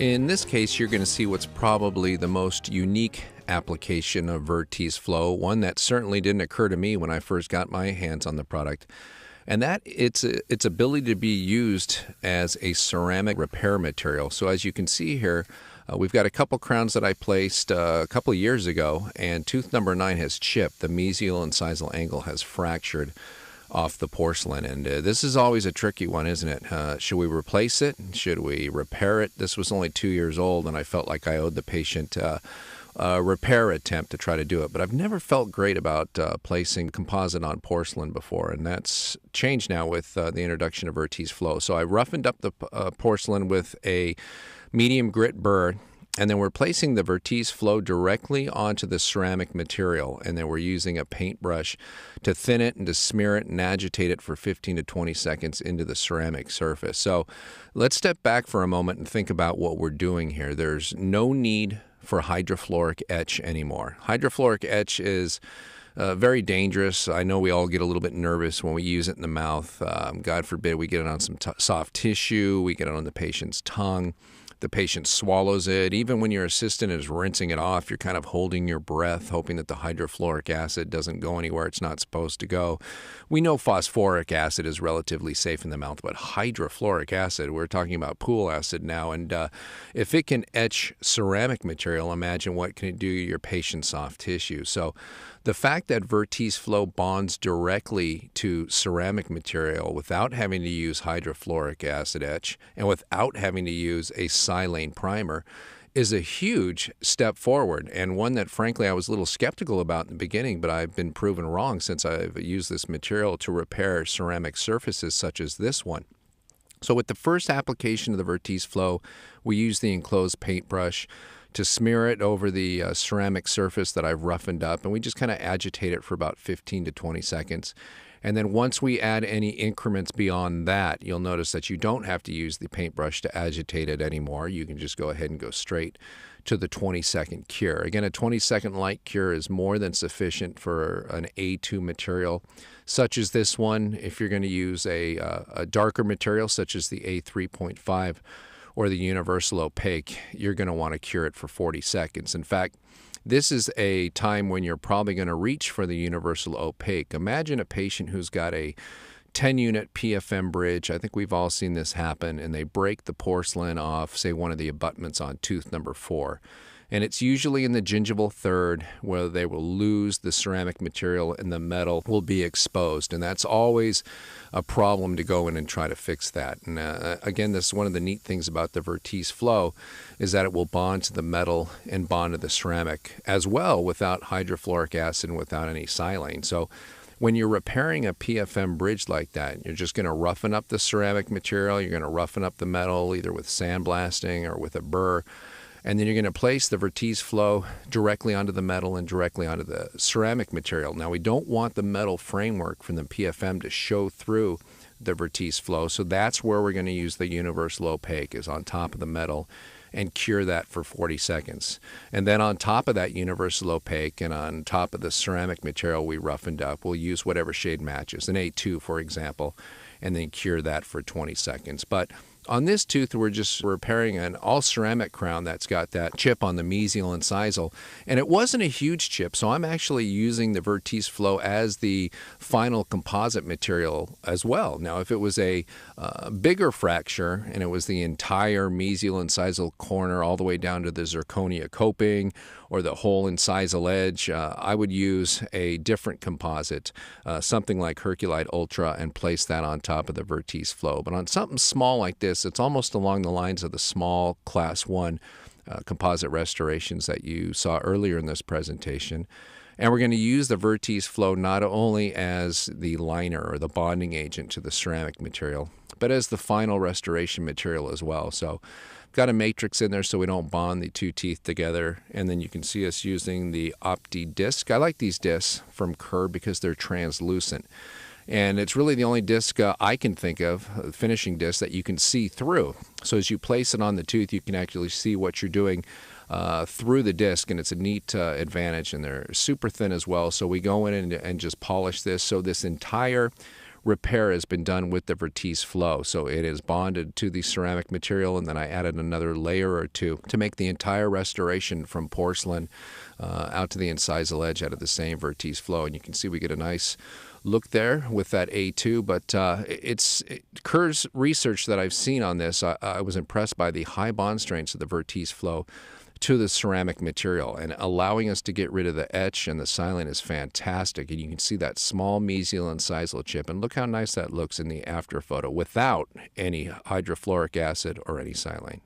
In this case, you're going to see what's probably the most unique application of Vertise Flow, one that certainly didn't occur to me when I first got my hands on the product, and that its ability to be used as a ceramic repair material. So as you can see here, we've got a couple crowns that I placed a couple of years ago, and tooth number 9 has chipped. The mesial and incisal angle has fractured off the porcelain, and this is always a tricky one, isn't it? Should we replace it? Should we repair it? This was only 2 years old, and I felt like I owed the patient a repair attempt to try to do it. But I've never felt great about placing composite on porcelain before, and that's changed now with the introduction of Vertise Flow. So I roughened up the porcelain with a medium grit burr, and then we're placing the Vertise Flow directly onto the ceramic material, and then we're using a paintbrush to thin it and to smear it and agitate it for 15 to 20 seconds into the ceramic surface. So let's step back for a moment and think about what we're doing here. There's no need for hydrofluoric etch anymore. Hydrofluoric etch is very dangerous. I know we all get a little bit nervous when we use it in the mouth. God forbid we get it on some soft tissue, we get it on the patient's tongue. The patient swallows it. Even when your assistant is rinsing it off, you're kind of holding your breath, hoping that the hydrofluoric acid doesn't go anywhere it's not supposed to go. We know phosphoric acid is relatively safe in the mouth, but hydrofluoric acid, we're talking about pool acid now, and if it can etch ceramic material, imagine what can it do to your patient's soft tissue. So the fact that Vertise Flow bonds directly to ceramic material without having to use hydrofluoric acid etch and without having to use a silane primer is a huge step forward, and one that frankly I was a little skeptical about in the beginning, but I've been proven wrong since I've used this material to repair ceramic surfaces such as this one. So with the first application of the Vertise Flow, we use the enclosed paintbrush to smear it over the ceramic surface that I've roughened up, and we just kind of agitate it for about 15 to 20 seconds. And then once we add any increments beyond that, you'll notice that you don't have to use the paintbrush to agitate it anymore. You can just go ahead and go straight to the 20-second cure. Again, a 20-second light cure is more than sufficient for an A2 material such as this one. If you're going to use a darker material such as the A3.5 or the universal opaque, you're going to want to cure it for 40 seconds. In fact, this is a time when you're probably going to reach for the universal opaque. Imagine a patient who's got a 10-unit PFM bridge. I think we've all seen this happen, and they break the porcelain off, say, one of the abutments on tooth number 4. And it's usually in the gingival third where they will lose the ceramic material and the metal will be exposed. And that's always a problem to go in and try to fix that. And again, this is one of the neat things about the Vertise Flow is that it will bond to the metal and bond to the ceramic as well without hydrofluoric acid and without any silane. So when you're repairing a PFM bridge like that, you're just going to roughen up the ceramic material, you're going to roughen up the metal either with sandblasting or with a burr, and then you're going to place the Vertise Flow directly onto the metal and directly onto the ceramic material. Now, we don't want the metal framework from the PFM to show through the Vertise Flow, so that's where we're going to use the universal opaque, is on top of the metal, and cure that for 40 seconds. And then on top of that universal opaque and on top of the ceramic material we roughened up, we'll use whatever shade matches, an A2 for example, and then cure that for 20 seconds. But on this tooth, we're just repairing an all-ceramic crown that's got that chip on the mesial and incisal, and it wasn't a huge chip, so I'm actually using the Vertise Flow as the final composite material as well. Now, if it was a bigger fracture, and it was the entire mesial and incisal corner all the way down to the zirconia coping or the whole incisal edge, I would use a different composite, something like Herculite Ultra, and place that on top of the Vertise Flow. But on something small like this, it's almost along the lines of the small Class 1 composite restorations that you saw earlier in this presentation. And we're going to use the Vertise Flow not only as the liner or the bonding agent to the ceramic material, but as the final restoration material as well. So got a matrix in there so we don't bond the two teeth together. And then you can see us using the Opti disc. I like these discs from Kerr because they're translucent. And it's really the only disc I can think of, a finishing disc, that you can see through. So as you place it on the tooth, you can actually see what you're doing through the disc, and it's a neat advantage. And they're super thin as well. So we go in and just polish this. So this entire repair has been done with the Vertise flow. So it is bonded to the ceramic material, and then I added another layer or two to make the entire restoration from porcelain out to the incisal edge out of the same Vertise flow. And you can see we get a nice look there with that A2, but Kerr's research that I've seen on this, I was impressed by the high bond strengths of the Vertise flow to the ceramic material, and allowing us to get rid of the etch and the silane is fantastic. And you can see that small mesial incisal chip, and look how nice that looks in the after photo without any hydrofluoric acid or any silane.